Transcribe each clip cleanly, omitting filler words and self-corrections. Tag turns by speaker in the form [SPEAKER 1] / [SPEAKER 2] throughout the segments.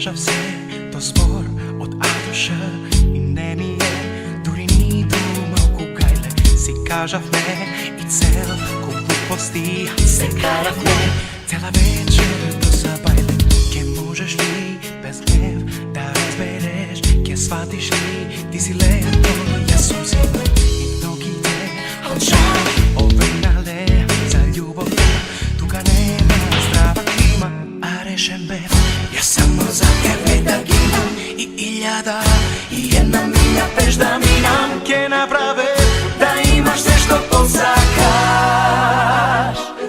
[SPEAKER 1] кажа все, то збор от А до Ш. І не міє дурні думав кукайле. Си кажа в не і цел ку глупости. Се кара в не цела вечер до забайле. Ке можеш ли без гнев да разбереш? Ке сватиш ли ти си лето, јас сум зима. И многите обвинале за љубовта. Тука нема здрава клима, а решен бев јас само за тебе да гинам. И илјада и една милја пеш да минам. Ке направе да имаш се што посакаш.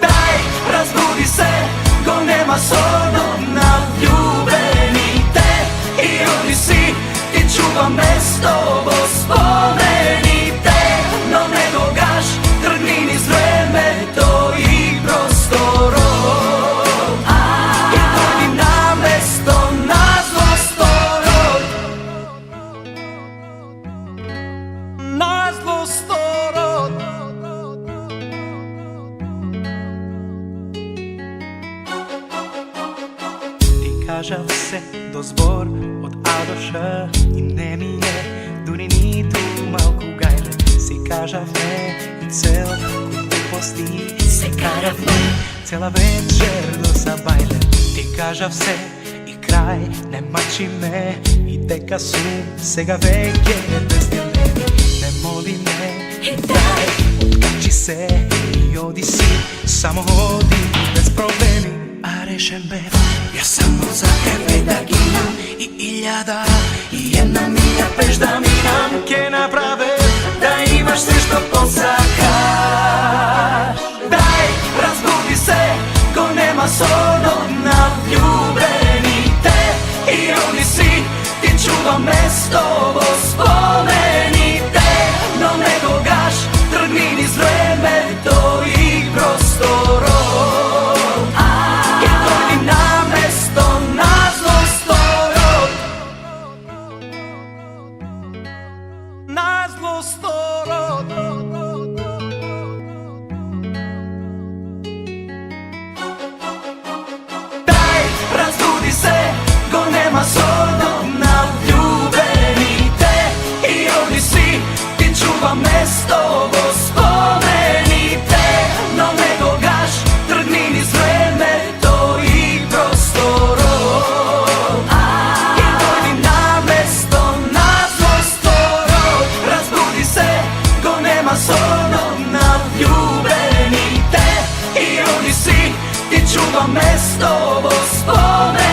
[SPEAKER 1] Дај, разбуди се, го нема соно на влюбените. И оди си, ти чувам место во спомените. Но некогаш тргни низ времето и просторот. И дојди на место на злосторот. На злосторот. Ти кажа все до збор од А до Ш. И не ми е дури ниту малку гајле. Си кажа не и цел глупости. Се кара не цела вечер до сабајле. Ти кажа все и крај, не мачи ме. И дека сум сега веќе без дилеми. Не моли ме и дај, откачи се и оди си. Само оди без проблеми, а решен бев јас само за тебе да гинам. И илјада и една милја пеш да минам. Ке направе да имаш се што посакаш. Дај, разбуди се, го нема соно на влюбените. И оди си, ти чува место во спомените. Но некогаш тргни низ времето и просторот. И дојди на место на злосторот. На злосторот. Дај, разбуди се, го нема соно на влюбените. И оди си, ти чува место во спомените. Но некогаш тргни низ времето и просторот. И дојди на место на злосторот. Разбуди се, го нема соно на влюбените. И оди си, ти чува место во спомените.